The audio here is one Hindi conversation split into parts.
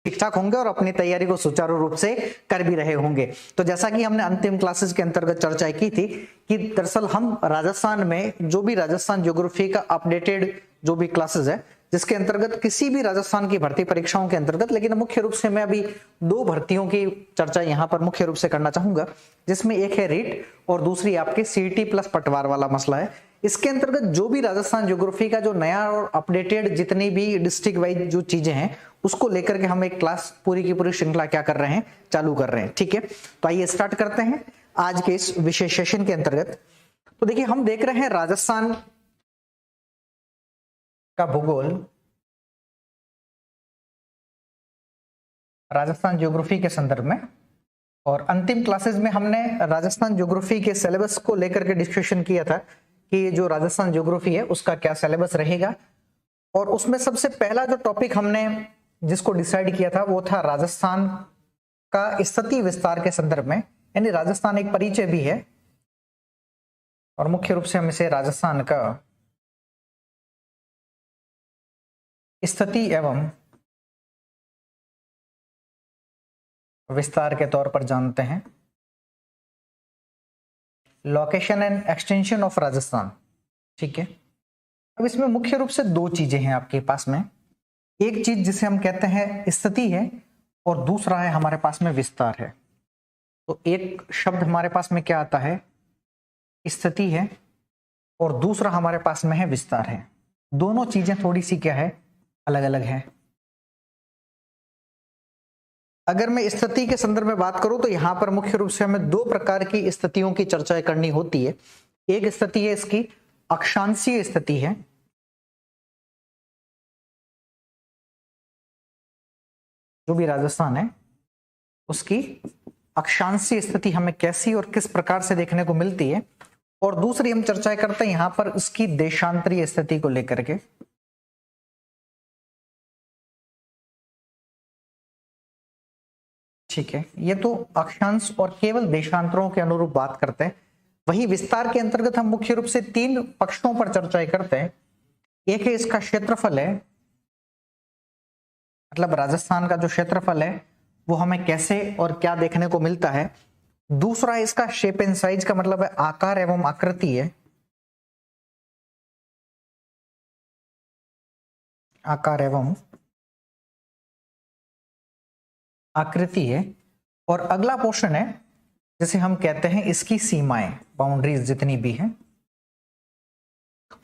ठीक ठाक होंगे और अपनी तैयारी को सुचारू रूप से कर भी रहे होंगे। तो जैसा कि हमने अंतिम क्लासेस के अंतर्गत चर्चा की थी कि दरअसल हम राजस्थान में जो भी राजस्थान ज्योग्राफी का अपडेटेड जो भी क्लासेस है, जिसके अंतर्गत किसी भी राजस्थान की भर्ती परीक्षाओं के अंतर्गत, लेकिन मुख्य रूप से मैं अभी दो भर्तियों की चर्चा यहाँ पर मुख्य रूप से करना चाहूंगा, जिसमें एक है रीट और दूसरी आपके सीईटी प्लस पटवार वाला मसला है। इसके अंतर्गत जो भी राजस्थान ज्योग्राफी का जो नया और अपडेटेड जितनी भी डिस्ट्रिक्ट वाइज जो चीजें हैं उसको लेकर के हम एक क्लास पूरी की पूरी श्रृंखला क्या कर रहे हैं, चालू कर रहे हैं। ठीक है, तो आइए स्टार्ट करते हैं आज के इस विशेष सेशन के अंतर्गत। तो देखिए, हम देख रहे हैं राजस्थान का भूगोल, राजस्थान ज्योग्राफी के संदर्भ में, और अंतिम क्लासेस में हमने राजस्थान ज्योग्राफी के सिलेबस को लेकर के डिस्कशन किया था कि जो राजस्थान ज्योग्राफी है उसका क्या सिलेबस रहेगा। और उसमें सबसे पहला जो टॉपिक हमने जिसको डिसाइड किया था वो था राजस्थान का स्थिति विस्तार के संदर्भ में, यानी राजस्थान एक परिचय भी है और मुख्य रूप से हम इसे राजस्थान का स्थिति एवं विस्तार के तौर पर जानते हैं। Location and extension of Rajasthan. ठीक है, अब इसमें मुख्य रूप से दो चीजें हैं आपके पास में, एक चीज जिसे हम कहते हैं स्थिति है और दूसरा है हमारे पास में विस्तार है। तो एक शब्द हमारे पास में क्या आता है, स्थिति है, और दूसरा हमारे पास में है विस्तार है। दोनों चीजें थोड़ी सी क्या है, अलग अलग है। अगर मैं स्थिति के संदर्भ में बात करूं तो यहां पर मुख्य रूप से हमें दो प्रकार की स्थितियों की चर्चा करनी होती है। एक स्थिति है इसकी अक्षांशीय स्थिति है, जो भी राजस्थान है उसकी अक्षांशीय स्थिति हमें कैसी और किस प्रकार से देखने को मिलती है, और दूसरी हम चर्चा करते हैं यहां पर उसकी देशांतरीय स्थिति को लेकर के। ठीक है, ये तो अक्षांश और केवल देशांतरों के अनुरूप बात करते हैं। वही विस्तार के अंतर्गत हम मुख्य रूप से तीन पक्षों पर चर्चा करते हैं। एक है इसका क्षेत्रफल है, मतलब राजस्थान का जो क्षेत्रफल है वो हमें कैसे और क्या देखने को मिलता है। दूसरा है इसका शेप एंड साइज का मतलब है आकार एवं आकृति है, आकार एवं आकृति है। और अगला पोर्शन है जिसे हम कहते हैं इसकी सीमाएं, बाउंड्रीज जितनी भी हैं।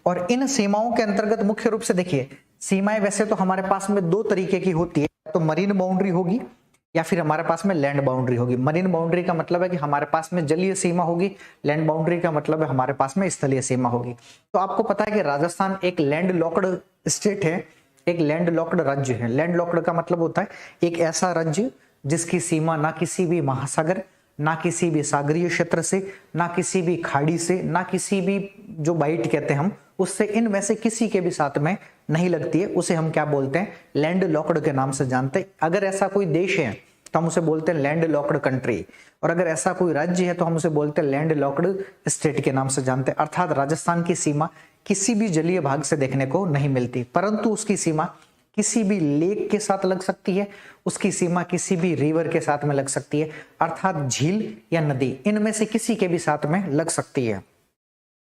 और इन सीमाओं के अंतर्गत मुख्य रूप से देखिए, सीमाएं वैसे तो हमारे पास में दो तरीके की होती है, तो मरीन बाउंड्री होगी या फिर हमारे पास में लैंड बाउंड्री होगी। मरीन बाउंड्री का मतलब है कि हमारे पास में जलीय सीमा होगी, लैंड बाउंड्री का मतलब है हमारे पास में स्थलीय सीमा होगी। तो आपको पता है कि राजस्थान एक लैंड लॉक्ड स्टेट है, एक लैंड लॉक्ड राज्य है। लैंड लॉक्ड का मतलब होता है एक ऐसा राज्य जिसकी सीमा ना किसी भी महासागर, ना किसी भी सागरीय क्षेत्र से, ना किसी भी खाड़ी से, ना किसी भी जो बाइट कहते हैं हम उससे, इन वैसे किसी के भी साथ में नहीं लगती है, उसे हम क्या बोलते हैं, लैंड लॉक्ड के नाम से जानते हैं। अगर ऐसा कोई देश है तो हम उसे बोलते हैं लैंड लॉक्ड कंट्री, और अगर ऐसा कोई राज्य है तो हम उसे बोलते हैं लैंड लॉक्ड स्टेट के नाम से जानते हैं। अर्थात राजस्थान की सीमा किसी भी जलीय भाग से देखने को नहीं मिलती, परंतु उसकी सीमा किसी भी लेक के साथ लग सकती है, उसकी सीमा किसी भी रिवर के साथ में लग सकती है, अर्थात झील या नदी, इनमें से किसी के भी साथ में लग सकती है।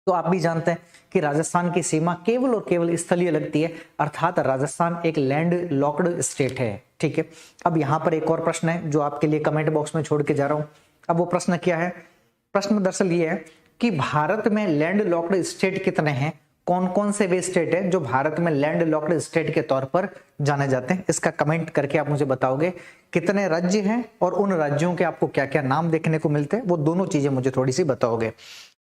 तो आप भी जानते हैं कि राजस्थान की सीमा केवल और केवल स्थलीय लगती है, अर्थात राजस्थान एक लैंड लॉक्ड स्टेट है। ठीक है, अब यहां पर एक और प्रश्न है जो आपके लिए कमेंट बॉक्स में छोड़ के जा रहा हूं। अब वो प्रश्न क्या है, प्रश्न दरअसल ये है कि भारत में लैंड लॉक्ड स्टेट कितने हैं, कौन कौन से वे स्टेट है जो भारत में लैंड लॉक्ड स्टेट के तौर पर जाने जाते हैं। इसका कमेंट करके आप मुझे बताओगे कितने राज्य हैं और उन राज्यों के आपको क्या क्या नाम देखने को मिलते हैं, वो दोनों चीजें मुझे थोड़ी सी बताओगे।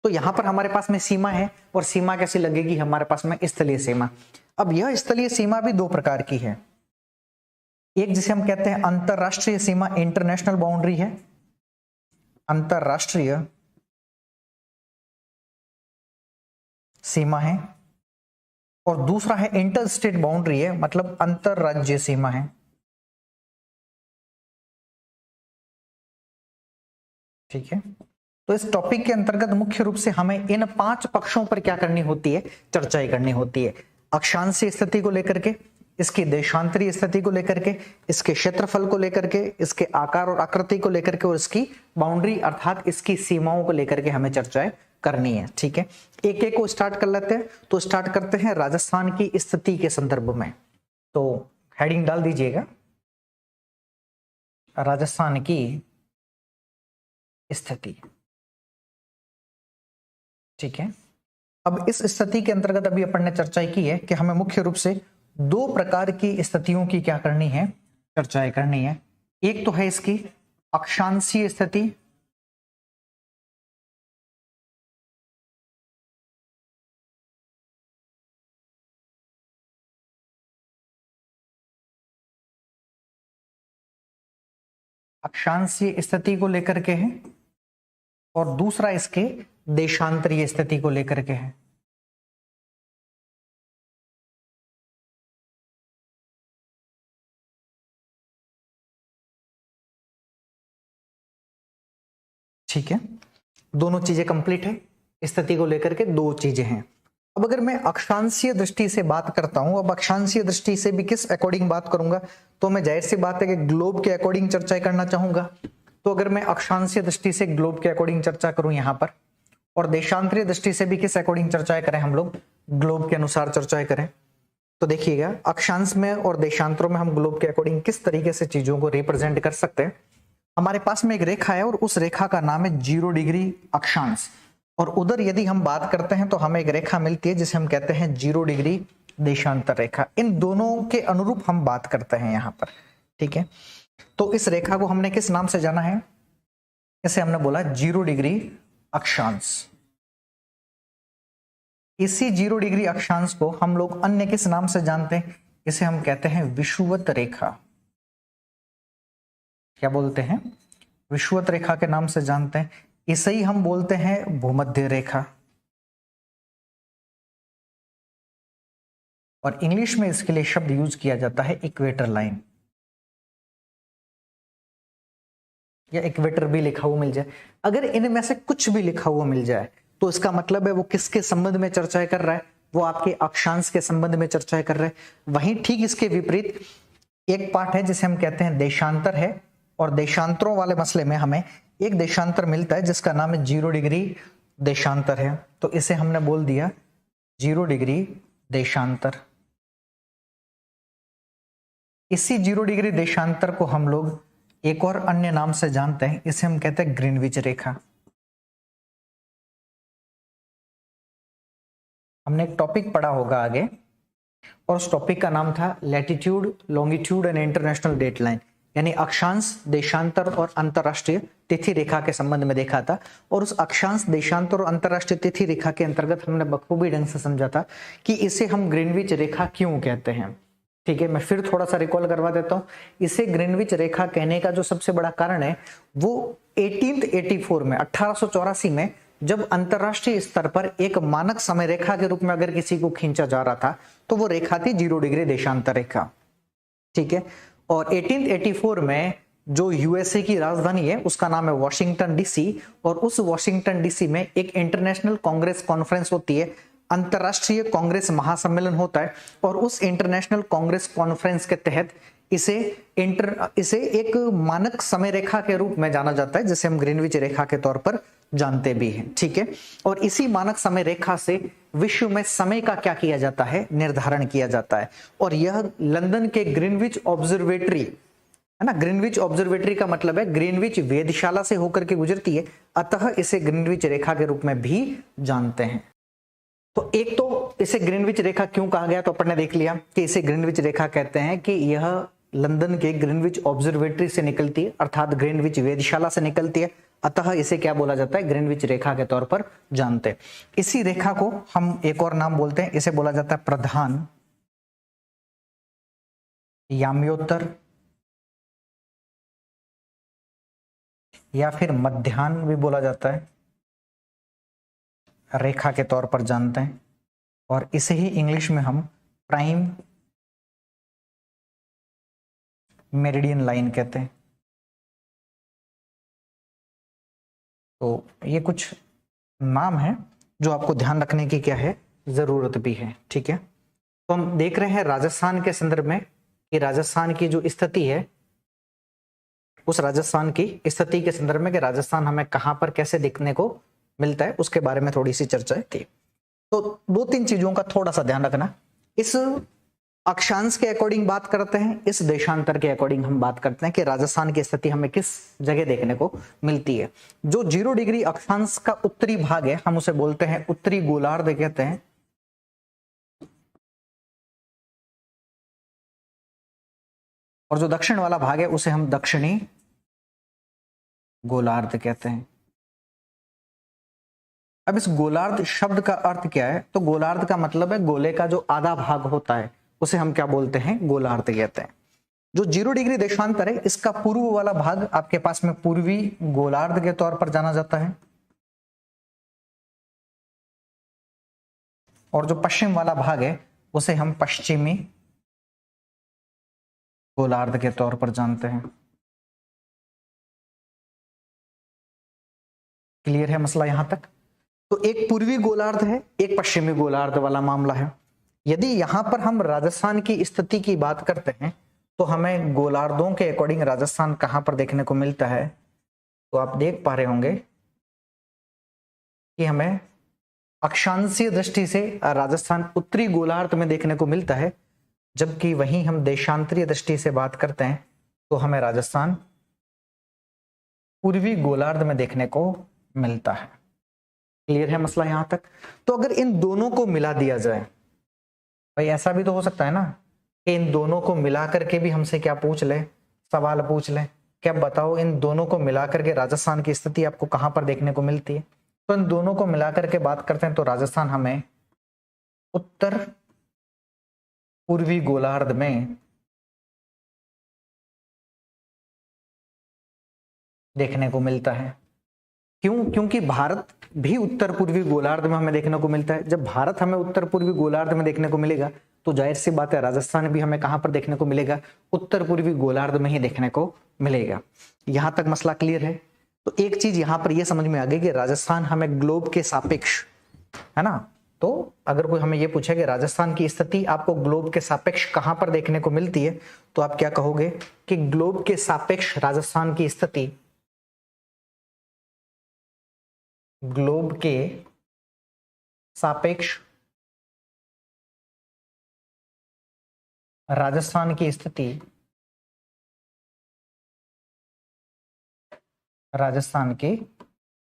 तो यहां पर हमारे पास में सीमा है, और सीमा कैसी लगेगी, हमारे पास में स्थलीय सीमा। अब यह स्थलीय सीमा भी दो प्रकार की है, एक जिसे हम कहते हैं अंतरराष्ट्रीय सीमा, इंटरनेशनल बाउंड्री है, अंतरराष्ट्रीय सीमा है, और दूसरा है इंटर स्टेट बाउंड्री है, मतलब अंतरराज्यीय सीमा है। ठीक है, तो इस टॉपिक के अंतर्गत मुख्य रूप से हमें इन पांच पक्षों पर क्या करनी होती है, चर्चा करनी होती है। अक्षांशीय स्थिति को लेकर के, इसकी देशांतरीय स्थिति को लेकर के, इसके क्षेत्रफल को लेकर के, इसके आकार और आकृति को लेकर के, और इसकी बाउंड्री अर्थात इसकी सीमाओं को लेकर के हमें चर्चाएं करनी है। ठीक है, एक एक को स्टार्ट कर लेते हैं। तो स्टार्ट करते हैं राजस्थान की स्थिति के संदर्भ में। तो हेडिंग डाल दीजिएगा, राजस्थान की स्थिति। ठीक है, अब इस स्थिति के अंतर्गत अभी अपन ने चर्चा की है कि हमें मुख्य रूप से दो प्रकार की स्थितियों की क्या करनी है, चर्चाएं करनी है। एक तो है इसकी अक्षांशीय स्थिति, अक्षांशीय स्थिति को लेकर के है, और दूसरा इसके देशांतरीय स्थिति को लेकर के है। ठीक है, दोनों चीजें कंप्लीट है, स्थिति को लेकर के दो चीजें हैं। अब अगर मैं अक्षांशीय दृष्टि से बात करता हूं, अब अक्षांशीय दृष्टि से भी किस अकॉर्डिंग बात करूंगा, तो मैं जाहिर सी बात है कि ग्लोब के अकॉर्डिंग चर्चा करना चाहूंगा। तो अगर मैं अक्षांशीय दृष्टि से ग्लोब के अकॉर्डिंग चर्चा करूं यहां पर, और देशांतरीय दृष्टि से भी किस अकॉर्डिंग चर्चाएं करें, हम लोग ग्लोब के अनुसार चर्चाएं करें, तो देखिएगा अक्षांश में और देशांतरों में हम ग्लोब के अकॉर्डिंग किस तरीके से चीजों को रिप्रेजेंट कर सकते हैं। हमारे पास में एक रेखा है और उस रेखा का नाम है 0 डिग्री अक्षांश, और उधर यदि हम बात करते हैं तो हमें एक रेखा मिलती है जिसे हम कहते हैं 0 डिग्री देशांतर रेखा। इन दोनों के अनुरूप हम बात करते हैं यहां पर। ठीक है, तो इस रेखा को हमने किस नाम से जाना है, इसे हमने बोला 0 डिग्री अक्षांश। इसी 0 डिग्री अक्षांश को हम लोग अन्य किस नाम से जानते हैं, इसे हम कहते हैं विषुवत रेखा। क्या बोलते हैं, विषुवत रेखा के नाम से जानते हैं। इसे ही हम बोलते हैं भूमध्य रेखा, और इंग्लिश में इसके लिए शब्द यूज किया जाता है इक्वेटर लाइन, या इक्वेटर भी लिखा हुआ मिल जाए। अगर इनमें से कुछ भी लिखा हुआ मिल जाए तो इसका मतलब है वो किसके संबंध में चर्चाएं कर रहा है, वो आपके अक्षांश के संबंध में चर्चाएं कर रहा है। वहीं ठीक इसके विपरीत एक पार्ट है जिसे हम कहते हैं देशांतर है, और देशांतरों वाले मसले में हमें एक देशांतर मिलता है जिसका नाम है 0 डिग्री देशांतर है। तो इसे हमने बोल दिया 0 डिग्री देशांतर। इसी 0 डिग्री देशांतर को हम लोग एक और अन्य नाम से जानते हैं, इसे हम कहते हैं ग्रीनविच रेखा। हमने एक टॉपिक पढ़ा होगा आगे, और उस टॉपिक का नाम था latitude, longitude and international date line, यानी अक्षांश, देशांतर और अंतरराष्ट्रीय तिथि रेखा के संबंध में देखा था। और उस अक्षांश, देशांतर और अंतरराष्ट्रीय तिथि रेखा के अंतर्गत हमने बखूबी ढंग से समझा था कि इसे हम ग्रीनविच रेखा क्यों कहते हैं। ठीक है, मैं फिर थोड़ा सा रिकॉल करवा देता हूं। इसे ग्रीनविच रेखा कहने का जो सबसे बड़ा कारण है वो 1884 में, 1884 में, जब अंतरराष्ट्रीय स्तर पर एक मानक समय रेखा के रूप में अगर किसी को खींचा जा रहा था तो वो रेखा थी 0 डिग्री देशांतर रेखा। ठीक है, और 1884 में जो यूएसए की राजधानी है उसका नाम है वॉशिंगटन डीसी, और उस वॉशिंगटन डीसी में एक इंटरनेशनल कांग्रेस कॉन्फ्रेंस होती है, अंतरराष्ट्रीय कांग्रेस महासम्मेलन होता है, और उस इंटरनेशनल कांग्रेस कॉन्फ्रेंस के तहत इसे एक मानक समय रेखा के रूप में जाना जाता है, जिसे हम ग्रीनविच रेखा के तौर पर जानते भी हैं। ठीक है, और इसी मानक समय रेखा से विश्व में समय का क्या किया जाता है, निर्धारण किया जाता है। और यह लंदन के ग्रीनविच ऑब्जर्वेटरी है ना, ग्रीनविच ऑब्जर्वेटरी का मतलब है ग्रीनविच वेधशाला से होकर के गुजरती है, अतः इसे ग्रीनविच रेखा के रूप में भी जानते हैं। तो एक तो इसे ग्रीनविच रेखा क्यों कहा गया, तो अपन ने देख लिया कि इसे ग्रीनविच रेखा कहते हैं कि यह लंदन के ग्रीनविच ऑब्जर्वेटरी से निकलती है, अर्थात ग्रीनविच वेधशाला से निकलती है, अतः इसे क्या बोला जाता है, ग्रीनविच रेखा के तौर पर जानते हैं। इसी रेखा को हम एक और नाम बोलते हैं, इसे बोला जाता है प्रधान याम्योत्तर या फिर मध्याह्न भी बोला जाता है, रेखा के तौर पर जानते हैं। और इसे ही इंग्लिश में हम प्राइम मेरिडियन लाइन कहते हैं। तो ये कुछ नाम है जो आपको ध्यान रखने की क्या है, जरूरत भी है। ठीक है, तो हम देख रहे हैं राजस्थान के संदर्भ में कि राजस्थान की जो स्थिति है, उस राजस्थान की स्थिति के संदर्भ में कि राजस्थान हमें कहां पर कैसे देखने को मिलता है, उसके बारे में थोड़ी सी चर्चा थी। तो 2-3 चीजों का थोड़ा सा ध्यान रखना। इस अक्षांश के अकॉर्डिंग बात करते हैं, इस देशांतर के अकॉर्डिंग हम बात करते हैं कि राजस्थान की स्थिति हमें किस जगह देखने को मिलती है। जो 0 डिग्री अक्षांश का उत्तरी भाग है, हम उसे बोलते हैं उत्तरी गोलार्ध कहते हैं। और जो दक्षिण वाला भाग है उसे हम दक्षिणी गोलार्ध कहते हैं। अब इस गोलार्ध शब्द का अर्थ क्या है? तो गोलार्ध का मतलब है गोले का जो आधा भाग होता है उसे हम क्या बोलते हैं? गोलार्ध कहते हैं। जो 0 डिग्री देशांतर है, इसका पूर्व वाला भाग आपके पास में पूर्वी गोलार्ध के तौर पर जाना जाता है, और जो पश्चिम वाला भाग है उसे हम पश्चिमी गोलार्ध के तौर पर जानते हैं। क्लियर है मसला यहां तक? तो एक पूर्वी गोलार्ध है, एक पश्चिमी गोलार्ध वाला मामला है। यदि यहां पर हम राजस्थान की स्थिति की बात करते हैं तो हमें गोलार्धों के अकॉर्डिंग राजस्थान कहां पर देखने को मिलता है? तो आप देख पा रहे होंगे कि हमें अक्षांशीय दृष्टि से राजस्थान उत्तरी गोलार्ध में देखने को मिलता है, जबकि वहीं हम देशांतरीय दृष्टि से बात करते हैं तो हमें राजस्थान पूर्वी गोलार्ध में देखने को मिलता है। क्लियर है मसला यहां तक? तो अगर इन दोनों को मिला दिया जाए, भाई ऐसा भी तो हो सकता है ना कि इन दोनों को मिला करके भी हमसे क्या पूछ ले, सवाल पूछ ले कि अब बताओ इन दोनों को मिला करके राजस्थान की स्थिति आपको कहां पर देखने को मिलती है? तो इन दोनों को मिला करके बात करते हैं तो राजस्थान हमें उत्तर पूर्वी गोलार्ध में देखने को मिलता है। क्यों? क्योंकि भारत भी उत्तर पूर्वी गोलार्ध में हमें देखने को मिलता है। जब भारत हमें उत्तर पूर्वी गोलार्ध में देखने को मिलेगा तो जाहिर सी बात है राजस्थान भी हमें कहां पर देखने को मिलेगा? उत्तर पूर्वी गोलार्ध में ही देखने को मिलेगा। यहां तक मसला क्लियर है? तो एक चीज यहां पर यह समझ में आ गई कि राजस्थान हमें ग्लोब के सापेक्ष, है ना, तो अगर कोई हमें यह पूछे कि राजस्थान की स्थिति आपको ग्लोब के सापेक्ष कहां पर देखने को मिलती है, तो आप क्या कहोगे कि ग्लोब के सापेक्ष राजस्थान की स्थिति ग्लोब के सापेक्ष राजस्थान की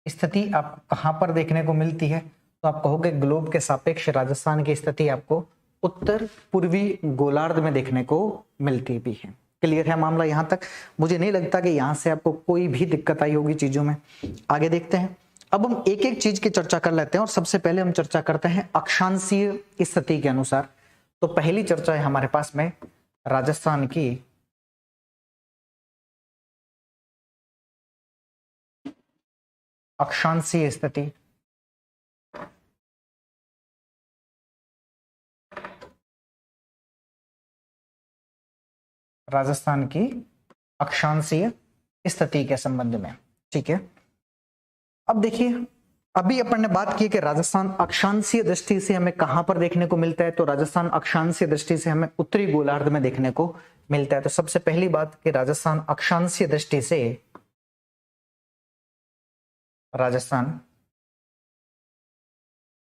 स्थिति आप कहां पर देखने को मिलती है? तो आप कहोगे ग्लोब के सापेक्ष राजस्थान की स्थिति आपको उत्तर पूर्वी गोलार्ध में देखने को मिलती भी है। क्लियर है मामला यहां तक? मुझे नहीं लगता कि यहां से आपको कोई भी दिक्कत आई होगी चीजों में। आगे देखते हैं। अब हम एक एक चीज की चर्चा कर लेते हैं और सबसे पहले हम चर्चा करते हैं अक्षांशीय स्थिति के अनुसार। तो पहली चर्चा है हमारे पास में राजस्थान की अक्षांशीय स्थिति। राजस्थान की अक्षांशीय स्थिति के संबंध में, ठीक है। अब देखिए, अभी अपन ने बात की कि राजस्थान अक्षांशीय दृष्टि से हमें कहां पर देखने को मिलता है? तो राजस्थान अक्षांशीय दृष्टि से हमें उत्तरी गोलार्ध में देखने को मिलता है। तो सबसे पहली बात कि राजस्थान अक्षांशीय दृष्टि से राजस्थान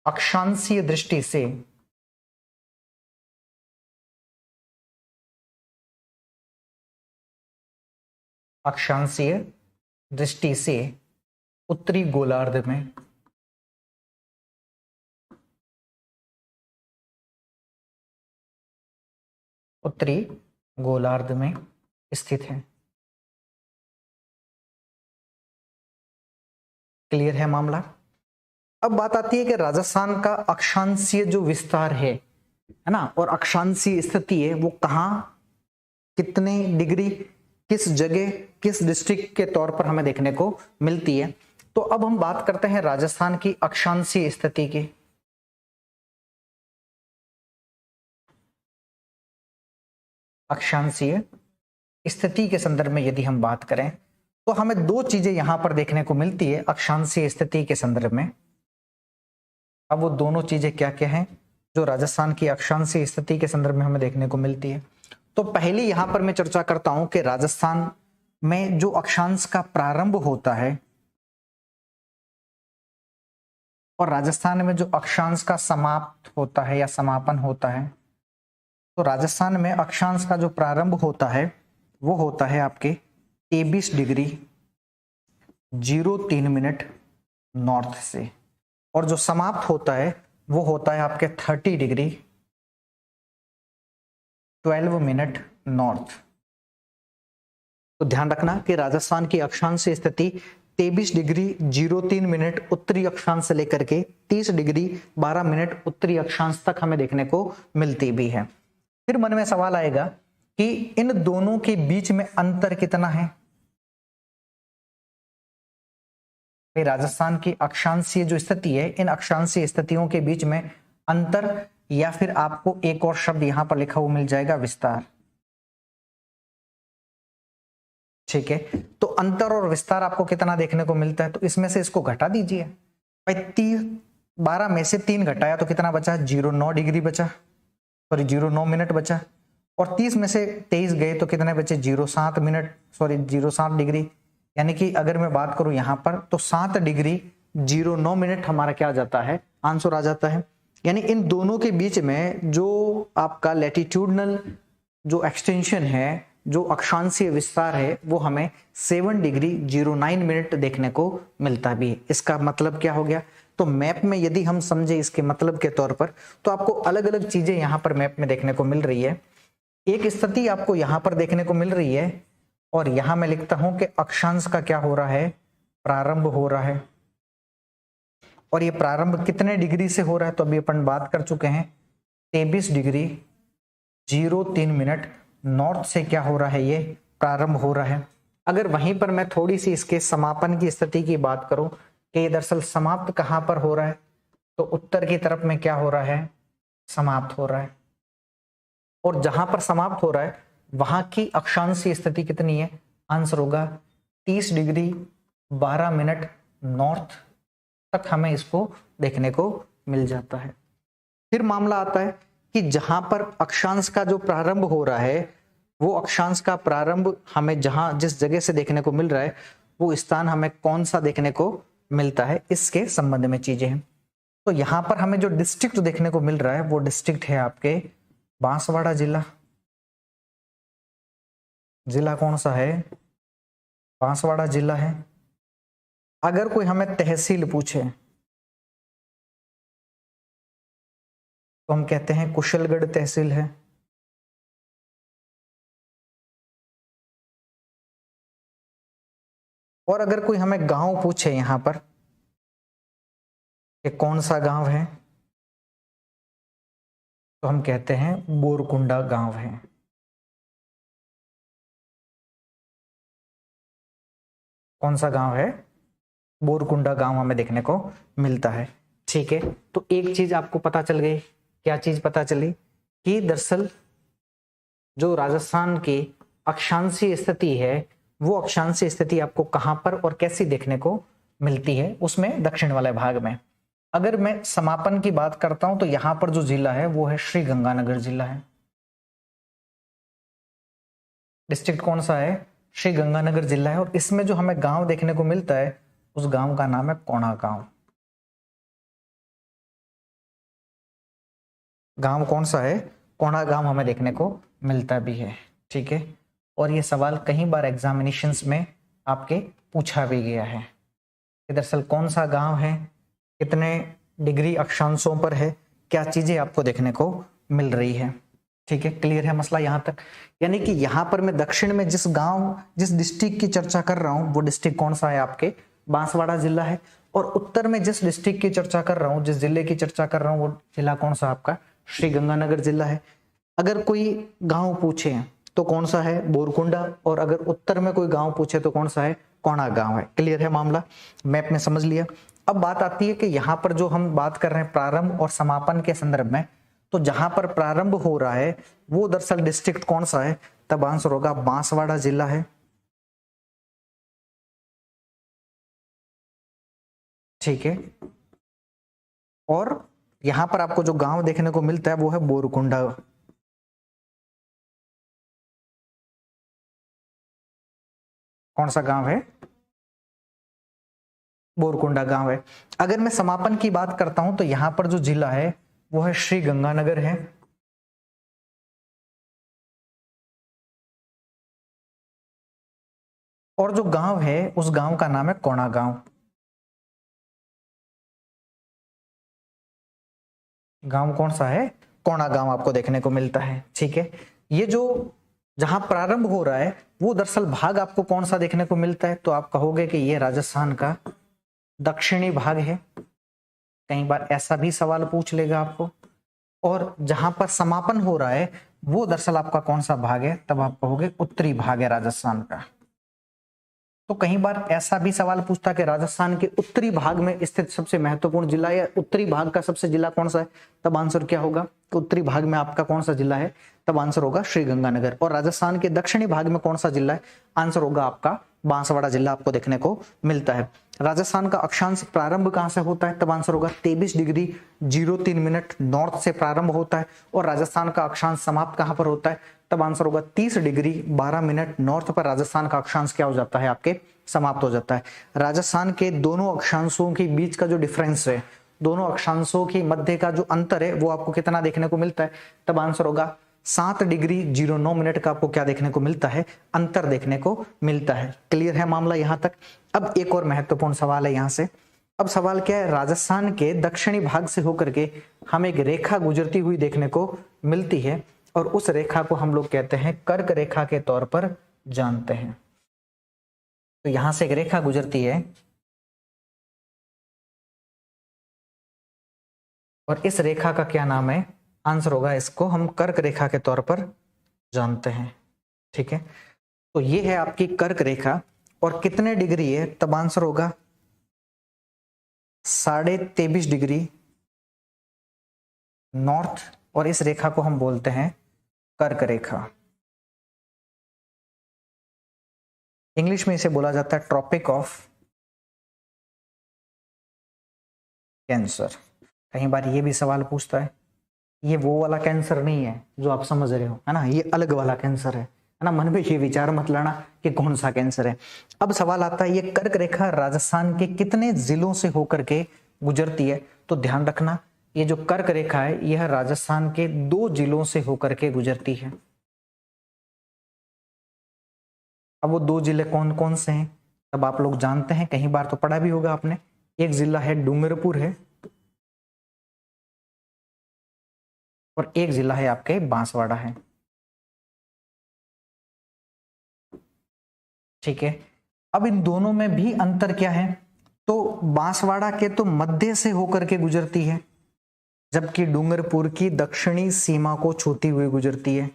अक्षांशीय दृष्टि से उत्तरी गोलार्ध में स्थित है। क्लियर है मामला? अब बात आती है कि राजस्थान का अक्षांशीय जो विस्तार है ना, और अक्षांशीय स्थिति है वो कहां, कितने डिग्री, किस जगह, किस डिस्ट्रिक्ट के तौर पर हमें देखने को मिलती है। तो अब हम बात करते हैं राजस्थान की अक्षांशीय स्थिति की। अक्षांशीय स्थिति के संदर्भ में यदि हम बात करें तो हमें दो चीजें यहां पर देखने को मिलती है अक्षांशीय स्थिति के संदर्भ में। अब वो दोनों चीजें क्या क्या हैं? जो राजस्थान की अक्षांशीय स्थिति के संदर्भ में हमें देखने को मिलती है। तो पहले यहां पर मैं चर्चा करता हूं कि राजस्थान में जो अक्षांश का प्रारंभ होता है और राजस्थान में जो अक्षांश का समाप्त होता है या समापन होता है, तो राजस्थान में अक्षांश का जो प्रारंभ होता है वो होता है आपके 23 डिग्री 03 मिनट नॉर्थ से, और जो समाप्त होता है वो होता है आपके 30 डिग्री 12 मिनट नॉर्थ। तो ध्यान रखना कि राजस्थान की अक्षांश स्थिति 23 डिग्री 03 मिनट उत्तरी अक्षांश से लेकर के 30 डिग्री 12 मिनट उत्तरी अक्षांश तक हमें देखने को मिलती भी है। फिर मन में सवाल आएगा कि इन दोनों के बीच में अंतर कितना है। राजस्थान की अक्षांशीय जो स्थिति है, इन अक्षांशीय स्थितियों के बीच में अंतर, या फिर आपको एक और शब्द यहां पर लिखा हुआ मिल जाएगा, विस्तार। ठीक है, तो अंतर और विस्तार आपको कितना देखने को मिलता है, तो इसमें से इसको घटा दीजिए भाई। 12 में से 3 घटाया तो कितना बचा, 09 डिग्री बचा, सॉरी 09 मिनट बचा, और 30 में से 23 गए तो कितने बचे, 07 मिनट, सॉरी 07 डिग्री। यानी कि अगर मैं बात करूं यहां पर तो 7 डिग्री 09 मिनट हमारा क्या आ जाता है, आंसर आ जाता है। यानी इन दोनों के बीच में जो आपका लैटिट्यूडनल जो एक्सटेंशन है, जो अक्षांशीय विस्तार है, वो हमें 7 डिग्री 09 मिनट देखने को मिलता भी है। इसका मतलब क्या हो गया, तो मैप में यदि हम समझे इसके मतलब के तौर पर, तो आपको अलग अलग चीजें यहां पर मैप में देखने को मिल रही है। एक स्थिति आपको यहां पर देखने को मिल रही है, और यहां मैं लिखता हूं कि अक्षांश का क्या हो रहा है, प्रारंभ हो रहा है। और ये प्रारंभ कितने डिग्री से हो रहा है, तो अभी अपन बात कर चुके हैं 23 डिग्री 03 मिनट नॉर्थ से क्या हो रहा है, ये प्रारंभ हो रहा है। अगर वहीं पर मैं थोड़ी सी इसके समापन की स्थिति की बात करूं कि ये दरअसल समाप्त कहां पर हो रहा है, तो उत्तर की तरफ में क्या हो रहा है, समाप्त हो रहा है। और जहां पर समाप्त हो रहा है वहां की अक्षांशीय स्थिति कितनी है, आंसर होगा 30 डिग्री 12 मिनट नॉर्थ तक हमें इसको देखने को मिल जाता है। फिर मामला आता है कि जहां पर अक्षांश का जो प्रारंभ हो रहा है, वो अक्षांश का प्रारंभ हमें जहां जिस जगह से देखने को मिल रहा है, वो स्थान हमें कौन सा देखने को मिलता है, इसके संबंध में चीजें हैं। तो यहां पर हमें जो डिस्ट्रिक्ट देखने को मिल रहा है, वो डिस्ट्रिक्ट है आपके बांसवाड़ा जिला। जिला कौन सा है, बांसवाड़ा जिला है। अगर कोई हमें तहसील पूछे तो हम कहते हैं कुशलगढ़ तहसील है। और अगर कोई हमें गांव पूछे यहां पर कि कौन सा गांव है, तो हम कहते हैं बोरकुंडा गांव है। कौन सा गांव है, बोरकुंडा गांव हमें देखने को मिलता है। ठीक है, तो एक चीज आपको पता चल गई, क्या चीज पता चली, कि दरअसल जो राजस्थान की अक्षांशीय स्थिति है, वो अक्षांशीय स्थिति आपको कहां पर और कैसी देखने को मिलती है, उसमें दक्षिण वाले भाग में। अगर मैं समापन की बात करता हूं तो यहां पर जो जिला है वो है श्री गंगानगर जिला है। डिस्ट्रिक्ट कौन सा है, श्री गंगानगर जिला है। और इसमें जो हमें गांव देखने को मिलता है, उस गांव का नाम है कोणा गांव। गांव कौन सा है, कोणा गांव हमें देखने को मिलता भी है। ठीक है, और ये सवाल कई बार एग्जामिनेशंस में आपके पूछा भी गया है कि दरअसल कौन सा गांव है, कितने डिग्री अक्षांशों पर है, क्या चीजें आपको देखने को मिल रही है। ठीक है, क्लियर है मसला यहां तक। यानी कि यहां पर मैं दक्षिण में जिस गांव, जिस डिस्ट्रिक्ट की चर्चा कर रहा हूं, वो डिस्ट्रिक्ट कौन सा है, आपके बांसवाड़ा जिला है। और उत्तर में जिस डिस्ट्रिक्ट की चर्चा कर रहा हूं, जिस जिले की चर्चा कर रहा हूं, वो जिला कौन सा, आपका श्री गंगानगर जिला है। अगर कोई गांव पूछे तो कौन सा है, बोरकुंडा। और अगर उत्तर में कोई गांव पूछे तो कौन सा है, कोणा गांव है। क्लियर है मामला, मैप में समझ लिया। अब बात आती है कि यहां पर जो हम बात कर रहे हैं प्रारंभ और समापन के संदर्भ में, तो जहां पर प्रारंभ हो रहा है वो दरअसल डिस्ट्रिक्ट कौन सा है, तब आंसर होगा बांसवाड़ा जिला है। ठीक है, और यहां पर आपको जो गांव देखने को मिलता है वो है बोरकुंडा। कौन सा गांव है? बोरकुंडा गांव है। अगर मैं समापन की बात करता हूं तो यहां पर जो जिला है वो है श्री गंगानगर है। और जो गांव है उस गांव का नाम है कोणा गांव। गांव कौन सा है? कोणा गांव आपको देखने को मिलता है। ठीक है, ये जो जहां प्रारंभ हो रहा है वो दरअसल भाग आपको कौन सा देखने को मिलता है? तो आप कहोगे कि ये राजस्थान का दक्षिणी भाग है। कई बार ऐसा भी सवाल पूछ लेगा आपको। और जहां पर समापन हो रहा है वो दरअसल आपका कौन सा भाग है? तब आप कहोगे उत्तरी भाग है राजस्थान का। तो कई बार ऐसा भी सवाल पूछता कि राजस्थान के उत्तरी भाग में स्थित सबसे महत्वपूर्ण जिला या उत्तरी भाग का सबसे जिला कौन सा है? तब आंसर क्या होगा? तो उत्तरी भाग में आपका कौन सा जिला है? तब आंसर होगा श्रीगंगानगर। और राजस्थान के दक्षिणी भाग में कौन सा जिला है? आंसर होगा आपका बांसवाड़ा जिला आपको देखने को मिलता है। राजस्थान का अक्षांश प्रारंभ कहां से होता है? तब आंसर होगा 23 डिग्री 03 मिनट नॉर्थ से प्रारंभ होता है। और राजस्थान का अक्षांश समाप्त कहां पर होता है? तब आंसर होगा 30 डिग्री 12 मिनट नॉर्थ पर राजस्थान का अक्षांश क्या हो जाता है? आपके समाप्त हो जाता है। राजस्थान के दोनों अक्षांशों के बीच का जो डिफरेंस है, दोनों अक्षांशों के मध्य का जो अंतर है वो आपको कितना देखने को मिलता है? तब आंसर होगा 7 डिग्री 09 मिनट का आपको क्या देखने को मिलता है? अंतर देखने को मिलता है। क्लियर है मामला यहां तक? अब एक और महत्वपूर्ण सवाल है यहां से। अब सवाल क्या है? राजस्थान के दक्षिणी भाग से होकर के हमें एक रेखा गुजरती हुई देखने को मिलती है और उस रेखा को हम लोग कहते हैं कर्क रेखा के तौर पर जानते हैं। तो यहां से एक रेखा गुजरती है और इस रेखा का क्या नाम है? आंसर होगा इसको हम कर्क रेखा के तौर पर जानते हैं। ठीक है, तो ये है आपकी कर्क रेखा और कितने डिग्री है? तब आंसर होगा 23.5 डिग्री नॉर्थ और इस रेखा को हम बोलते हैं कर्क रेखा। इंग्लिश में इसे बोला जाता है ट्रॉपिक ऑफ कैंसर। कई बार ये भी सवाल पूछता है, ये वो वाला कैंसर नहीं है जो आप समझ रहे हो, है ना, ये अलग वाला कैंसर है ना। मन में ये विचार मत लाना कि कौन सा कैंसर है। अब सवाल आता है ये कर्क रेखा राजस्थान के कितने जिलों से होकर के गुजरती है? तो ध्यान रखना ये जो कर्क रेखा है यह राजस्थान के 2 जिलों से होकर के गुजरती है। अब वो 2 जिले कौन कौन से हैं? तब आप लोग जानते हैं, कई बार तो पढ़ा भी होगा आपने। एक जिला है डूंगरपुर है और एक जिला है आपके बांसवाड़ा है। ठीक है, अब इन दोनों में भी अंतर क्या है? तो बांसवाड़ा के तो मध्य से होकर के गुजरती है जबकि डूंगरपुर की दक्षिणी सीमा को छूती हुई गुजरती है।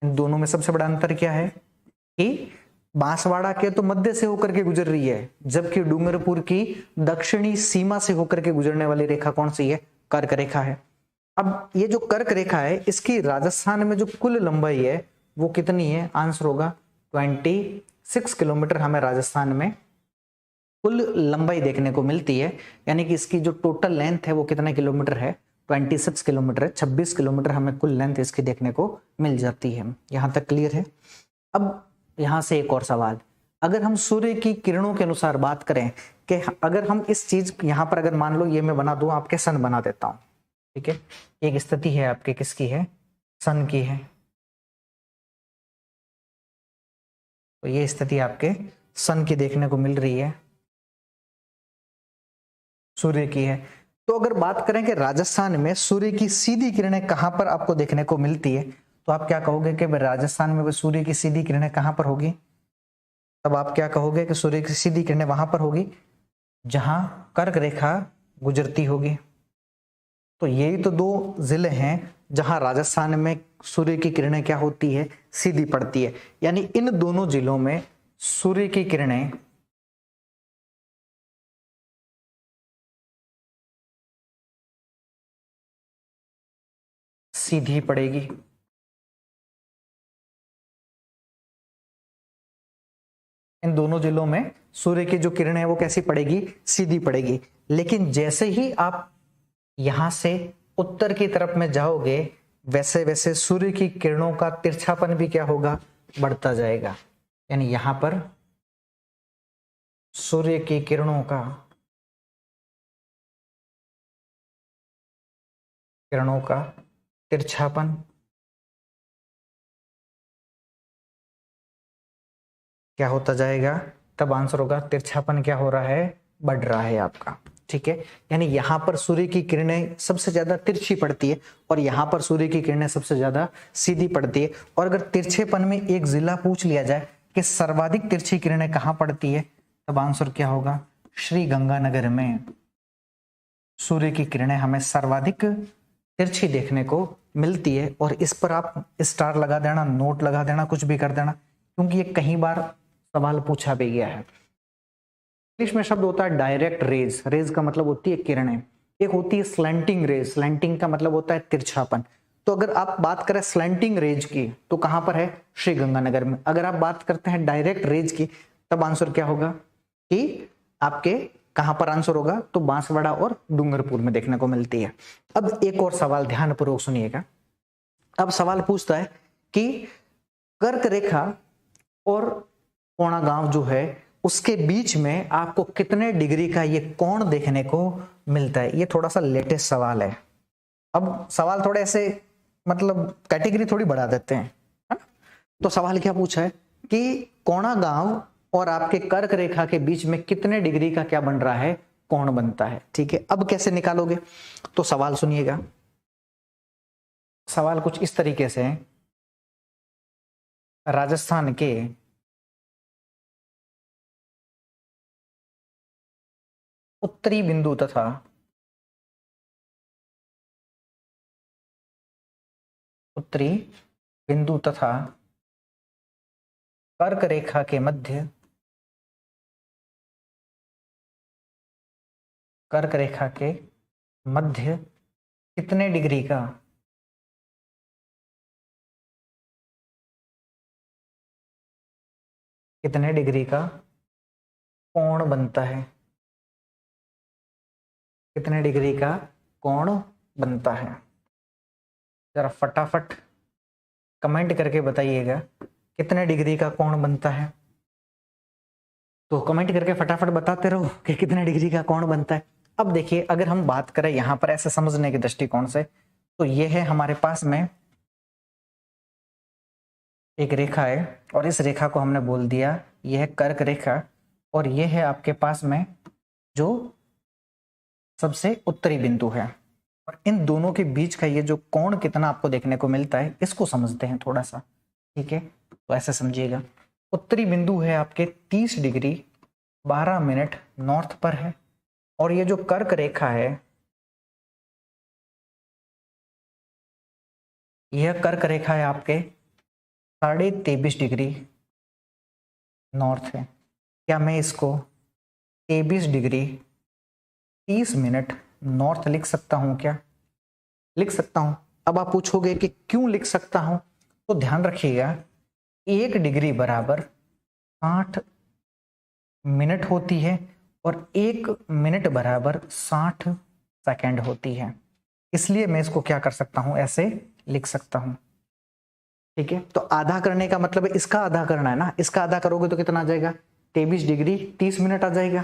इन दोनों में सबसे बड़ा अंतर क्या है कि बांसवाड़ा के तो मध्य से होकर के गुजर रही है जबकि डूंगरपुर की दक्षिणी सीमा से होकर के गुजरने वाली रेखा कौन सी है? कर्क रेखा है। अब ये जो कर्क रेखा है इसकी राजस्थान में जो कुल लंबाई है वो कितनी है? आंसर होगा 26 किलोमीटर हमें राजस्थान में कुल लंबाई देखने को मिलती है। यानी कि इसकी जो टोटल लेंथ है वो कितने किलोमीटर है? 26 किलोमीटर है। 26 किलोमीटर हमें कुल लेंथ इसकी देखने को मिल जाती है। यहां तक क्लियर है? अब यहां से एक और सवाल, अगर हम सूर्य की किरणों के अनुसार बात करें कि अगर हम इस चीज यहां पर अगर मान लो ये मैं बना दूं, आपके सन बना देता हूं। ठीक है, एक स्थिति है आपके किसकी है? सन की है। तो ये स्थिति आपके सन की देखने को मिल रही है, सूर्य की है। तो अगर बात करें कि राजस्थान में सूर्य की सीधी किरणें कहां पर आपको देखने को मिलती है तो आप क्या कहोगे कि राजस्थान में सूर्य की सीधी किरणें कहां पर होगी? तब आप क्या कहोगे कि सूर्य की सीधी किरणें वहां पर होगी जहां कर्क रेखा गुजरती होगी। तो यही तो 2 जिले हैं जहां राजस्थान में सूर्य की किरणें क्या होती है? सीधी पड़ती है। यानी इन दोनों जिलों में सूर्य की किरणें सीधी पड़ेगी। इन दोनों जिलों में सूर्य की जो किरणें हैं वो कैसी पड़ेगी, सीधी पड़ेगी। लेकिन जैसे ही आप यहां से उत्तर की तरफ में जाओगे वैसे वैसे सूर्य की किरणों का तिरछापन भी क्या होगा, बढ़ता जाएगा। यानी यहां पर सूर्य की किरणों का तिरछापन क्या होता जाएगा, तब आंसर होगा तिरछापन क्या हो रहा है, बढ़ रहा है आपका। ठीक है, यानी यहां पर सूर्य की किरणें सबसे ज्यादा तिरछी पड़ती है और यहां पर सूर्य की किरणें सबसे ज्यादा सीधी पड़ती है। और अगर तिरछेपन में एक जिला पूछ लिया जाए कि सर्वाधिक तिरछी किरणें कहां पड़ती है, तब आंसर क्या होगा, श्री गंगानगर में सूर्य की किरणें हमें सर्वाधिक तिरछी देखने को मिलती है। और इस पर आप स्टार लगा देना, नोट लगा देना, कुछ भी कर देना, क्योंकि ये कई बार सवाल पूछा भी गया है। इंग्लिश में शब्द होता है डायरेक्ट रेज। रेज का मतलब होती है किरणें। एक होती है स्लैंटिंग रेज। स्लैंटिंग का मतलब होता है तिरछापन। तो अगर आप बात करें स्लैंटिंग रेज की तो कहां पर है, श्री गंगानगर में। अगर आप बात करते हैं डायरेक्ट रेज की तब आंसर क्या होगा कि आपके कहां पर आंसर होगा, तो बांसवाड़ा और डूंगरपुर में देखने को मिलती है। अब एक और सवाल ध्यानपूर्वक सुनिएगा। अब सवाल पूछता है कि कर्क रेखा और कोणागांव जो है उसके बीच में आपको कितने डिग्री का ये कोण देखने को मिलता है। ये थोड़ा सा लेटेस्ट सवाल है। अब सवाल थोड़े ऐसे मतलब कैटेगरी थोड़ी बढ़ा देते हैं, है ना। तो सवाल क्या पूछा है कि कोणागांव और आपके कर्क रेखा के बीच में कितने डिग्री का क्या बन रहा है, कोण बनता है। ठीक है, अब कैसे निकालोगे, तो सवाल सुनिएगा। सवाल कुछ इस तरीके से है, राजस्थान के उत्तरी बिंदु तथा कर्क रेखा के मध्य कितने डिग्री का कोण बनता है, कितने डिग्री का कोण बनता है। जरा फटाफट कमेंट करके बताइएगा कितने डिग्री का कोण बनता है। तो कमेंट करके फटाफट बताते रहो कि कितने डिग्री का कोण बनता है। अब देखिए, अगर हम बात करें यहां पर ऐसे समझने के दृष्टिकोण से, तो ये है हमारे पास में एक रेखा है और इस रेखा को हमने बोल दिया यह है कर्क रेखा, और यह है आपके पास में जो सबसे उत्तरी बिंदु है। और इन दोनों के बीच का ये जो कोण कितना आपको देखने को मिलता है, इसको समझते हैं थोड़ा सा। ठीक है, तो ऐसे समझिएगा, उत्तरी बिंदु है आपके 30 डिग्री 12 मिनट नॉर्थ पर है, और ये जो कर्क रेखा है, यह कर्क रेखा है आपके 23.5 डिग्री नॉर्थ है। क्या मैं इसको 23 डिग्री 30 मिनट नॉर्थ लिख सकता हूं क्या, लिख सकता हूं। अब आप पूछोगे कि क्यों लिख सकता हूं, तो ध्यान रखिएगा 1 डिग्री बराबर 60 मिनट होती है और 1 मिनट बराबर 60 सेकंड होती है, इसलिए मैं इसको क्या कर सकता हूं, ऐसे लिख सकता हूं। ठीक है, तो आधा करने का मतलब है इसका आधा करना है ना, इसका आधा करोगे तो कितना आ जाएगा, 23 डिग्री 30 मिनट आ जाएगा।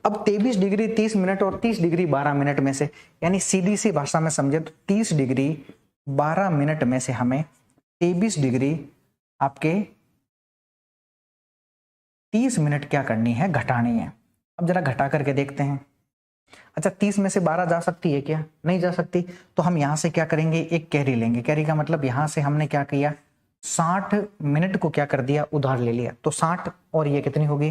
अब 23 डिग्री 30 मिनट और 30 डिग्री 12 मिनट में से, यानी सीधी सी भाषा में समझे तो 30 डिग्री 12 मिनट में से हमें 23 डिग्री आपके 30 मिनट क्या करनी है, घटानी है। अब जरा घटा करके देखते हैं। अच्छा, 30 में से 12 जा सकती है क्या, नहीं जा सकती। तो हम यहां से क्या करेंगे, एक कैरी लेंगे। कैरी का मतलब यहां से हमने क्या किया, 60 मिनट को क्या कर दिया, उधार ले लिया। तो 60 और ये कितनी होगी,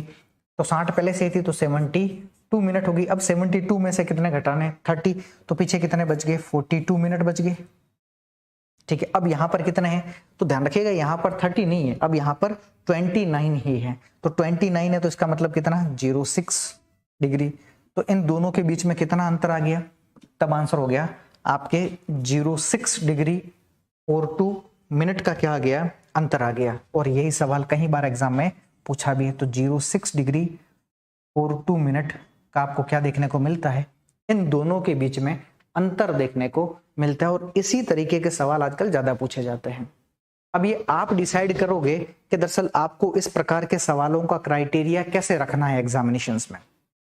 तो 60 पहले से थी तो 72 मिनट होगी। अब 72 में से कितने घटाने, 30, तो पीछे कितने बच गए, 42 मिनट बच गए। ठीक है, अब यहां पर कितने हैं, तो ध्यान रखिएगा यहां पर 30 नहीं है, अब यहां पर 29 ही है। तो 29 है तो इसका मतलब कितना, 06 डिग्री। तो इन दोनों के बीच में कितना अंतर आ गया, तब आंसर हो गया आपके 06 डिग्री और 2 मिनट का क्या आ गया, अंतर आ गया। और यही सवाल कई बार एग्जाम में पूछा भी है। तो 06 डिग्री 42 मिनट का आपको क्या देखने को मिलता है, इन दोनों के बीच में अंतर देखने को मिलता है। और इसी तरीके के सवाल आजकल ज्यादा पूछे जाते हैं। अब ये आप डिसाइड करोगे कि दरअसल आपको इस प्रकार के सवालों का क्राइटेरिया कैसे रखना है एग्जामिनेशंस में,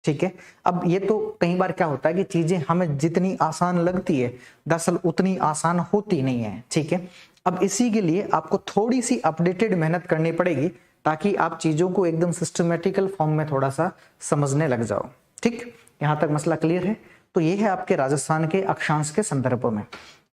ठीक है। अब ये तो कई बार क्या होता है कि चीजें हमें जितनी आसान लगती है दरअसल उतनी आसान होती नहीं है, ठीक है। अब इसी के लिए आपको थोड़ी सी अपडेटेड मेहनत करनी पड़ेगी ताकि आप चीजों को एकदम सिस्टमेटिकल फॉर्म में थोड़ा सा समझने लग जाओ, ठीक। यहां तक मसला क्लियर है। तो ये है आपके राजस्थान के अक्षांश के संदर्भ में।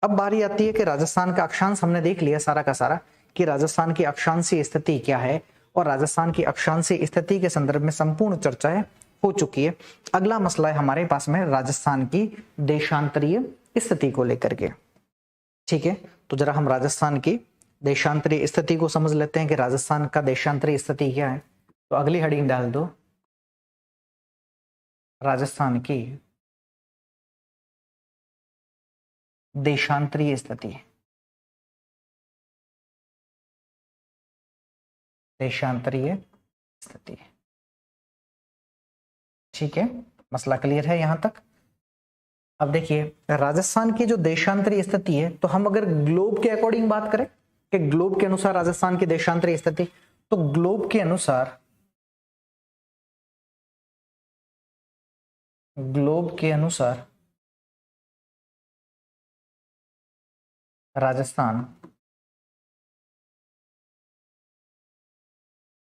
अब बारी आती है कि राजस्थान का अक्षांश हमने देख लिया सारा का सारा कि राजस्थान की अक्षांशीय स्थिति क्या है, और राजस्थान की अक्षांशीय स्थिति के संदर्भ में संपूर्ण चर्चाएं हो चुकी है। अगला मसला है हमारे पास में राजस्थान की देशांतरीय स्थिति को लेकर के, ठीक है। तो जरा हम राजस्थान की देशांतरीय स्थिति को समझ लेते हैं कि राजस्थान का देशांतरीय स्थिति क्या है। तो अगली हेडिंग डाल दो, राजस्थान की देशांतरीय स्थिति। देशांतरीय स्थिति, ठीक है। मसला क्लियर है यहां तक। अब देखिए राजस्थान की जो देशांतरीय स्थिति है, तो हम अगर ग्लोब के अकॉर्डिंग बात करें कि ग्लोब के अनुसार राजस्थान की देशांतरीय स्थिति, तो ग्लोब के अनुसार राजस्थान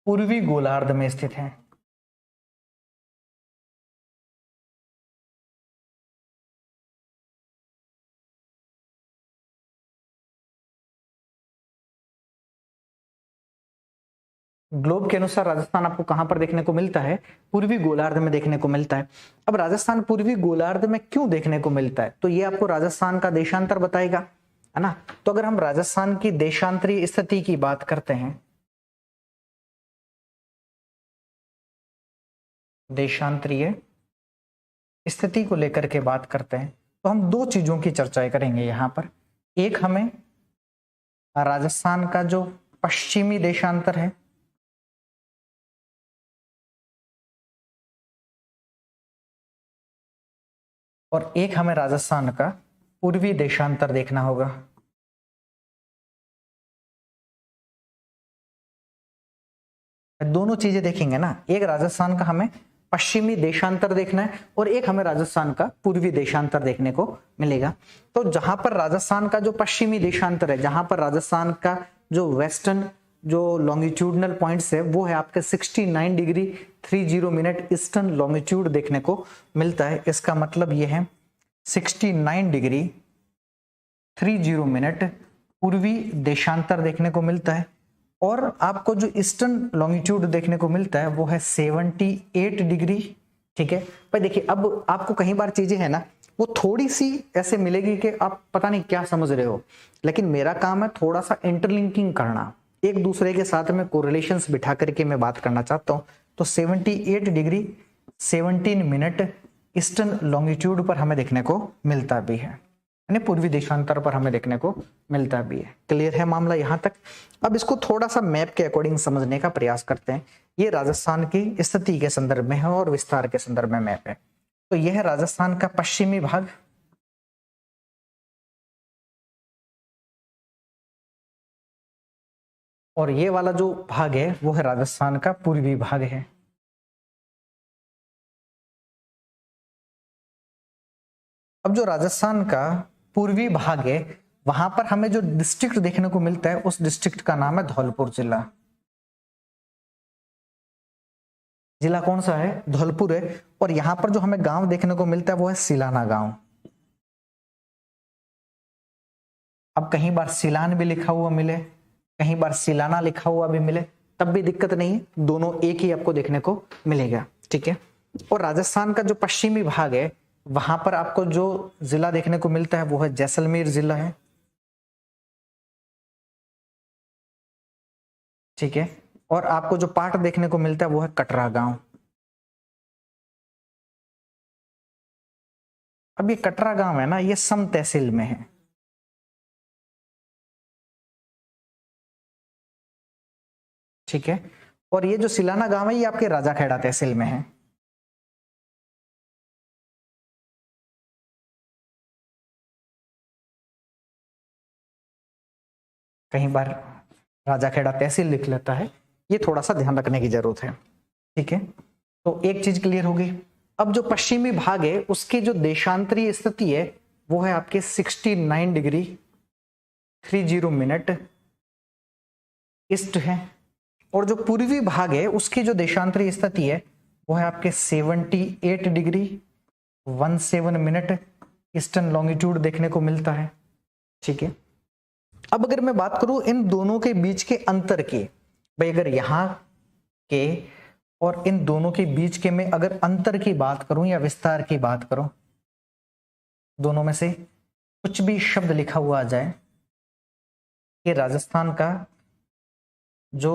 पूर्वी गोलार्ध में स्थित है। ग्लोब के अनुसार राजस्थान आपको कहां पर देखने को मिलता है, पूर्वी गोलार्ध में देखने को मिलता है। अब राजस्थान पूर्वी गोलार्ध में क्यों देखने को मिलता है, तो ये आपको राजस्थान का देशांतर बताएगा, है ना। तो अगर हम राजस्थान की देशांतरीय स्थिति की बात करते हैं, देशांतरीय स्थिति को लेकर के बात करते हैं, तो हम दो चीजों की चर्चाएं करेंगे यहां पर। एक हमें राजस्थान का जो पश्चिमी देशांतर है, और एक हमें राजस्थान का पूर्वी देशांतर देखना होगा। दोनों चीजें देखेंगे ना, एक राजस्थान का हमें पश्चिमी देशांतर देखना है और एक हमें राजस्थान का पूर्वी देशांतर देखने को मिलेगा। तो जहां पर राजस्थान का जो पश्चिमी देशांतर है, जहां पर राजस्थान का जो वेस्टर्न जो लॉन्गिट्यूडनल पॉइंट्स है वो है आपके 69 डिग्री 30 मिनट ईस्टर्न लॉन्गिट्यूड देखने को मिलता है। इसका मतलब यह है 69 डिग्री 30 मिनट पूर्वी देशांतर देखने को मिलता है, और आपको जो ईस्टर्न लॉन्गिट्यूड देखने को मिलता है वो है 78 डिग्री, ठीक है। पर देखिए अब आपको कई बार चीजें है ना वो थोड़ी सी ऐसे मिलेगी कि आप पता नहीं क्या समझ रहे हो, लेकिन मेरा काम है थोड़ा सा इंटरलिंकिंग करना, एक दूसरे के साथ में कोरिलेशंस बिठा करके मैं बात करना चाहता हूँ। तो 78 डिग्री 17 मिनट ईस्टर्न लॉन्गिट्यूड पर हमें देखने को मिलता भी है, यानी पूर्वी देशांतर पर हमें देखने को मिलता भी है। क्लियर है मामला यहां तक। अब इसको थोड़ा सा मैप के अकॉर्डिंग समझने का प्रयास करते हैं। ये राजस्थान की स्थिति के संदर्भ में है और विस्तार के संदर्भ में मैप है। तो यह है राजस्थान का पश्चिमी भाग, और ये वाला जो भाग है वो है राजस्थान का पूर्वी भाग है। अब जो राजस्थान का पूर्वी भाग है वहां पर हमें जो डिस्ट्रिक्ट देखने को मिलता है उस डिस्ट्रिक्ट का नाम है धौलपुर जिला। जिला कौन सा है, धौलपुर है। और यहां पर जो हमें गांव देखने को मिलता है वो है सिलाना गांव। अब कहीं बार सिलान भी लिखा हुआ मिले, कहीं बार सिलाना लिखा हुआ भी मिले, तब भी दिक्कत नहीं है, दोनों एक ही आपको देखने को मिलेगा, ठीक है। और राजस्थान का जो पश्चिमी भाग है वहां पर आपको जो जिला देखने को मिलता है वो है जैसलमेर जिला है, ठीक है। और आपको जो पार्ट देखने को मिलता है वो है कटरा गांव। अब ये कटरा गांव है ना, ये सम तहसील में है, ठीक है। और ये जो सिलाना गांव है ये आपके राजाखेड़ा तहसील में है। कई बार राजाखेड़ा तहसील लिख लेता है, ये थोड़ा सा ध्यान रखने की जरूरत है। ठीक है, तो एक चीज क्लियर होगी। अब जो पश्चिमी भाग है उसकी जो देशांतरीय स्थिति है वो है आपके 69 डिग्री 30 मिनट ईस्ट है, और जो पूर्वी भाग है उसकी जो देशांतरीय स्थिति है वो है आपके 78 डिग्री 17 मिनट ईस्टर्न लॉन्गिट्यूड देखने को मिलता है। ठीक है, अब अगर मैं बात करूं इन दोनों के बीच के अंतर की, भाई अगर यहां के और इन दोनों के बीच के मैं अगर अंतर की बात करूं या विस्तार की बात करूं, दोनों में से कुछ भी शब्द लिखा हुआ आ जाए कि राजस्थान का जो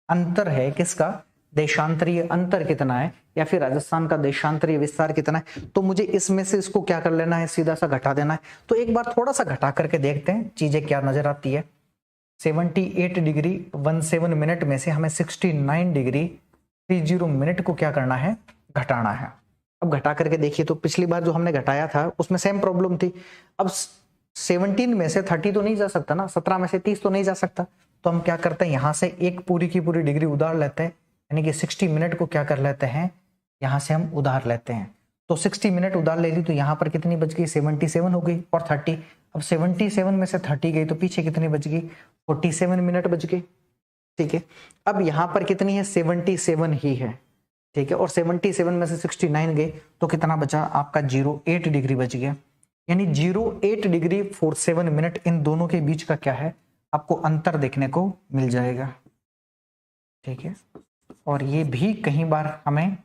अंतर है किसका, देशांतरीय अंतर कितना है या फिर राजस्थान का देशांतरीय विस्तार कितना है, तो मुझे इसमें से इसको क्या कर लेना है, सीधा सा घटा देना है। तो एक बार थोड़ा सा घटा करके देखते हैं चीजें क्या नजर आती है। 78 डिग्री 17 मिनट में से हमें 69 डिग्री 30 मिनट को क्या करना है, घटाना है। अब घटा करके देखिए तो पिछली बार जो हमने घटाया था उसमें सेम प्रॉब्लम थी। अब 17 में से 30 तो नहीं जा सकता ना, 17 में से 30 तो नहीं जा सकता, तो हम क्या करते हैं यहां से एक पूरी की पूरी डिग्री उधार लेते हैं, यानी कि 60 मिनट को क्या कर लेते हैं, यहां से हम उधार लेते हैं। तो 60 मिनट उधार ले ली तो यहाँ पर कितनी बच गई, 77 हो गई और 30। अब 77 में से 30 गई तो पीछे कितनी बच गई, 47 मिनट बच गई। ठीक है, अब यहाँ पर कितनी है, 77 ही है। ठीक है, और 77 में से 69 गए तो कितना बचा आपका, 08 डिग्री बच गया, यानी 08 डिग्री 47 मिनट इन दोनों के बीच का क्या है, आपको अंतर देखने को मिल जाएगा। ठीक है, और ये भी कई बार हमें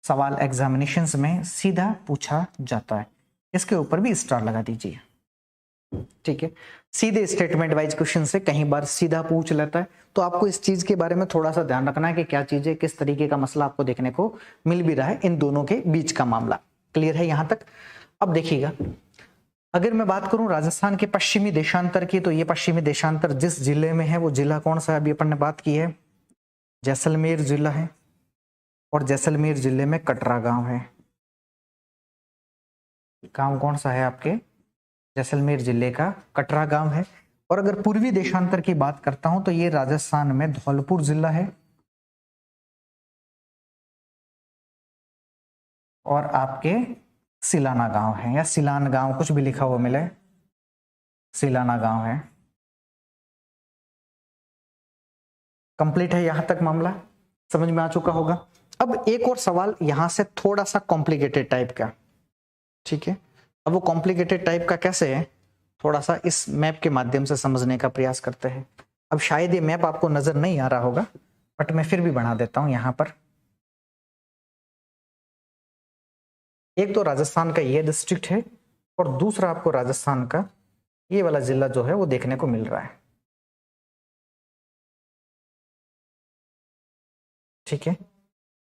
सवाल एग्जामिनेशंस में सीधा पूछा जाता है, इसके ऊपर भी स्टार लगा दीजिए। ठीक है, सीधे स्टेटमेंट वाइज क्वेश्चन से कई बार सीधा पूछ लेता है, तो आपको इस चीज के बारे में थोड़ा सा ध्यान रखना है कि क्या चीज है, किस तरीके का मसला आपको देखने को मिल भी रहा है, इन दोनों के बीच का मामला। क्लियर है यहां तक। अब देखिएगा, अगर मैं बात करूं राजस्थान के पश्चिमी देशांतर की, तो ये पश्चिमी देशांतर जिस जिले में है वो जिला कौन सा है, अभी अपन ने बात की है, जैसलमेर जिला है, और जैसलमेर जिले में कटरा गांव है। गांव कौन सा है आपके, जैसलमेर जिले का कटरा गांव है। और अगर पूर्वी देशांतर की बात करता हूं तो ये राजस्थान में धौलपुर जिला है, और आपके सिलाना गांव है, या सिलान गांव कुछ भी लिखा हुआ मिले, सिलाना गांव है। कंप्लीट है यहां तक मामला, समझ में आ चुका होगा। अब एक और सवाल यहां से थोड़ा सा कॉम्प्लिकेटेड टाइप का। ठीक है, अब वो कॉम्प्लिकेटेड टाइप का कैसे है, थोड़ा सा इस मैप के माध्यम से समझने का प्रयास करते हैं। अब शायद ये मैप आपको नजर नहीं आ रहा होगा, बट मैं फिर भी बना देता हूं यहां पर। एक तो राजस्थान का ये डिस्ट्रिक्ट है, और दूसरा आपको राजस्थान का ये वाला जिला जो है वो देखने को मिल रहा है। ठीक है,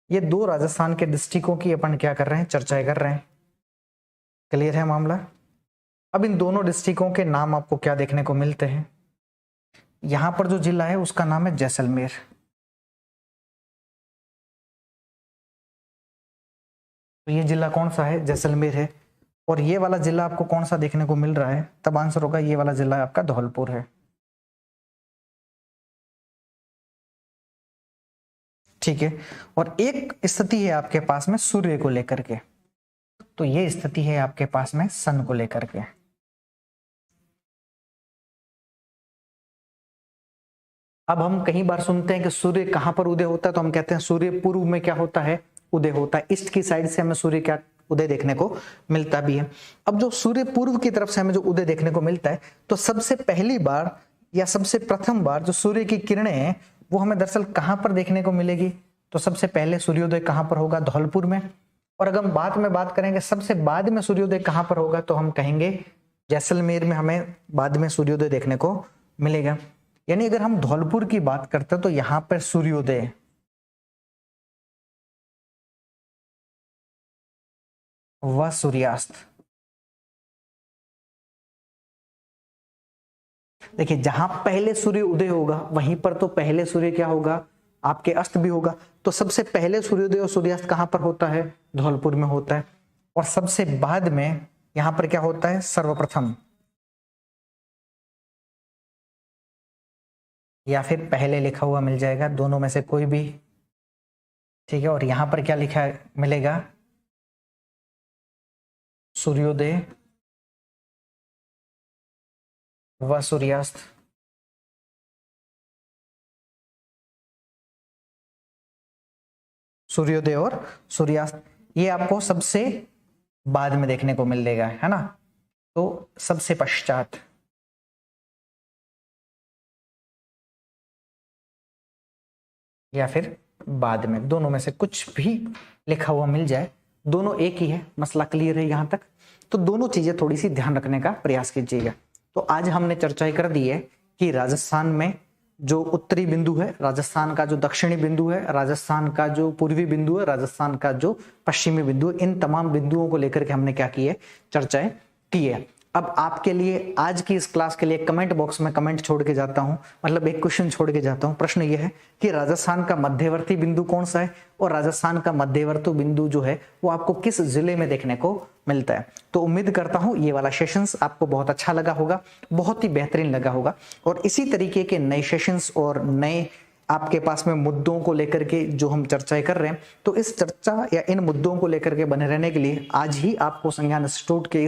ये दो राजस्थान के डिस्ट्रिक्टों की अपन क्या कर रहे हैं, चर्चा कर रहे हैं। क्लियर है मामला। अब इन दोनों डिस्ट्रिक्टों के नाम आपको क्या देखने को मिलते हैं, यहां पर जो जिला है उसका नाम है जैसलमेर, तो ये जिला कौन सा है, जैसलमेर है। और ये वाला जिला आपको कौन सा देखने को मिल रहा है, तब आंसर होगा ये वाला जिला आपका धौलपुर है। ठीक है, और एक स्थिति है आपके पास में सूर्य को लेकर के, तो ये स्थिति है आपके पास में सन को लेकर के। अब हम कई बार सुनते हैं कि सूर्य कहां पर उदय होता है, तो हम कहते हैं सूर्य पूर्व में क्या होता है, उदय होता है। ईस्ट की साइड से हमें सूर्य क्या उदय देखने को मिलता भी है। अब जो सूर्य पूर्व की तरफ से हमें जो उदय देखने को मिलता है, तो सबसे पहली बार या सबसे प्रथम बार जो सूर्य की किरणें हैं वो हमें दरअसल कहां पर देखने को मिलेगी, तो सबसे पहले सूर्योदय कहां पर होगा, धौलपुर में। और अगर हम बाद में बात करेंगे सबसे बाद में सूर्योदय कहां पर होगा, तो हम कहेंगे जैसलमेर में हमें बाद में सूर्योदय देखने को मिलेगा। यानी अगर हम धौलपुर की बात करते हैं तो यहां पर सूर्योदय व सूर्यास्त, देखिए जहां पहले सूर्य उदय होगा वहीं पर तो पहले सूर्य क्या होगा, आपके अस्त भी होगा। तो सबसे पहले सूर्योदय और सूर्यास्त कहां पर होता है? धौलपुर में होता है। और सबसे बाद में यहां पर क्या होता है? सर्वप्रथम, या फिर पहले लिखा हुआ मिल जाएगा, दोनों में से कोई भी, ठीक है। और यहां पर क्या लिखा मिलेगा? सूर्योदय व सूर्यास्त। सूर्योदय और सूर्यास्त ये आपको सबसे बाद में देखने को मिलेगा, है ना। तो सबसे पश्चात, या फिर बाद में, दोनों में से कुछ भी लिखा हुआ मिल जाए, दोनों एक ही है। मसला क्लियर है यहां तक? तो दोनों चीजें थोड़ी सी ध्यान रखने का प्रयास कीजिएगा। तो आज हमने चर्चा कर दी है कि राजस्थान में जो उत्तरी बिंदु है, राजस्थान का जो दक्षिणी बिंदु है, राजस्थान का जो पूर्वी बिंदु है, राजस्थान का जो पश्चिमी बिंदु है, इन तमाम बिंदुओं को लेकर के हमने क्या की है? चर्चाएं की है। अब आपके लिए आज की इस क्लास के लिए कमेंट बॉक्स में कमेंट छोड़ के जाता हूं, मतलब एक क्वेश्चन छोड़ के जाता हूं। प्रश्न यह है कि राजस्थान का मध्यवर्ती बिंदु कौन सा है, और राजस्थान का मध्यवर्ती बिंदु जो है वो आपको किस जिले में देखने को मिलता है। तो उम्मीद करता हूं ये वाला सेशंस आपको बहुत अच्छा लगा होगा, बहुत ही बेहतरीन लगा होगा। और इसी तरीके के नए सेशंस और नए आपके पास में मुद्दों को लेकर के जो हम चर्चाएं कर रहे हैं, तो इस चर्चा या इन मुद्दों को लेकर के बने रहने के लिए आज ही आपको संज्ञान इंस्टीट्यूट के